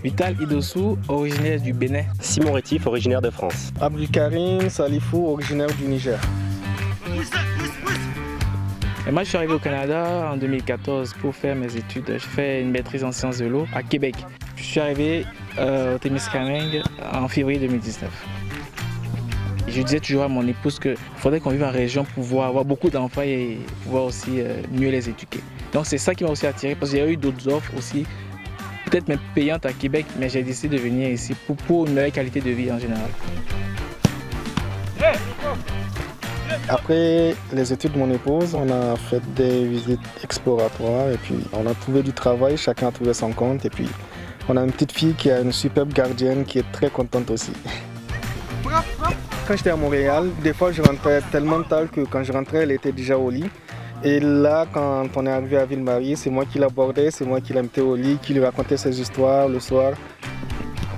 Vital Idossou, originaire du Bénin. Simon Rétif, originaire de France. Abdulkarim Salifou, originaire du Niger. Et moi, je suis arrivé au Canada en 2014 pour faire mes études. Je fais une maîtrise en sciences de l'eau à Québec. Je suis arrivé au Témiscamingue en février 2019. Je disais toujours à mon épouse qu'il faudrait qu'on vive en région pour pouvoir avoir beaucoup d'emplois et pouvoir aussi mieux les éduquer. Donc c'est ça qui m'a aussi attiré parce qu'il y a eu d'autres offres aussi, peut-être même payantes à Québec, mais j'ai décidé de venir ici pour une meilleure qualité de vie en général. Après les études de mon épouse, on a fait des visites exploratoires et puis on a trouvé du travail, chacun a trouvé son compte et puis on a une petite fille qui a une superbe gardienne qui est très contente aussi. Quand j'étais à Montréal, des fois je rentrais tellement tard que quand je rentrais, elle était déjà au lit. Et là, quand on est arrivé à Ville-Marie, c'est moi qui l'abordais, c'est moi qui la mettais au lit, qui lui racontais ses histoires le soir.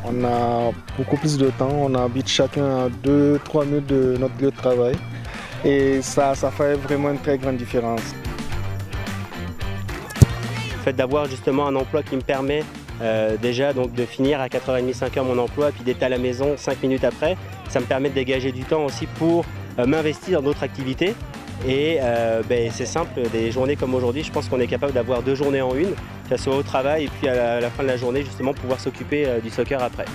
On a beaucoup plus de temps, on habite chacun à 2-3 minutes de notre lieu de travail. Et ça fait vraiment une très grande différence. Le fait d'avoir justement un emploi qui me permet déjà donc, de finir à 4h30, 5h mon emploi, puis d'être à la maison 5 minutes après, ça me permet de dégager du temps aussi pour m'investir dans d'autres activités. Et c'est simple, des journées comme aujourd'hui, je pense qu'on est capable d'avoir 2 journées en une, que ce soit au travail et puis à la fin de la journée justement pouvoir s'occuper du soccer après.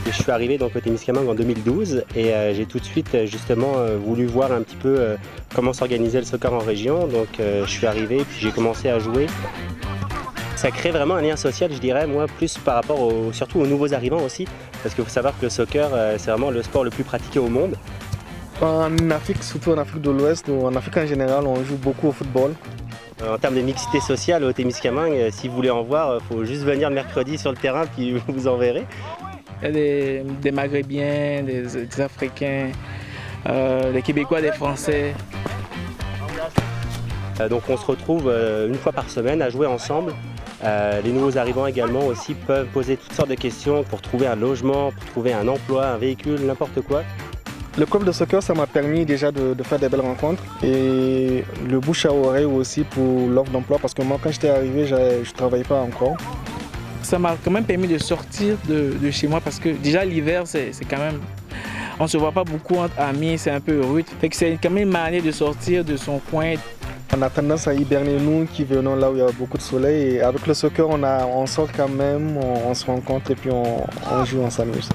Je suis arrivé donc au Témiscamingue en 2012 et j'ai tout de suite justement voulu voir un petit peu comment s'organisait le soccer en région. Donc je suis arrivé et puis j'ai commencé à jouer. Ça crée vraiment un lien social, je dirais, moi, plus par rapport surtout aux nouveaux arrivants aussi, parce qu'il faut savoir que le soccer, c'est vraiment le sport le plus pratiqué au monde. En Afrique, surtout en Afrique de l'Ouest, ou en Afrique en général, on joue beaucoup au football. En termes de mixité sociale au Témiscamingue, si vous voulez en voir, il faut juste venir le mercredi sur le terrain, puis vous en verrez. Il y a des Maghrébins, des Africains, des Québécois, des Français. Donc on se retrouve une fois par semaine à jouer ensemble. Les nouveaux arrivants également aussi peuvent poser toutes sortes de questions pour trouver un logement, pour trouver un emploi, un véhicule, n'importe quoi. Le club de soccer, ça m'a permis déjà de faire des belles rencontres et le bouche à oreille aussi pour l'offre d'emploi parce que moi quand j'étais arrivé, je ne travaillais pas encore. Ça m'a quand même permis de sortir de chez moi parce que déjà l'hiver c'est quand même... On ne se voit pas beaucoup entre amis, c'est un peu rude. Fait que c'est quand même une manière de sortir de son coin. On a tendance à hiberner nous qui venons là où il y a beaucoup de soleil et avec le soccer on sort quand même, on se rencontre et puis on joue, on s'amuse.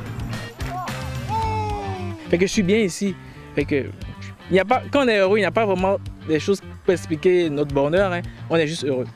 Fait que je suis bien ici. Fait que quand on est heureux, il n'y a pas vraiment des choses pour expliquer notre bonheur. Hein. On est juste heureux.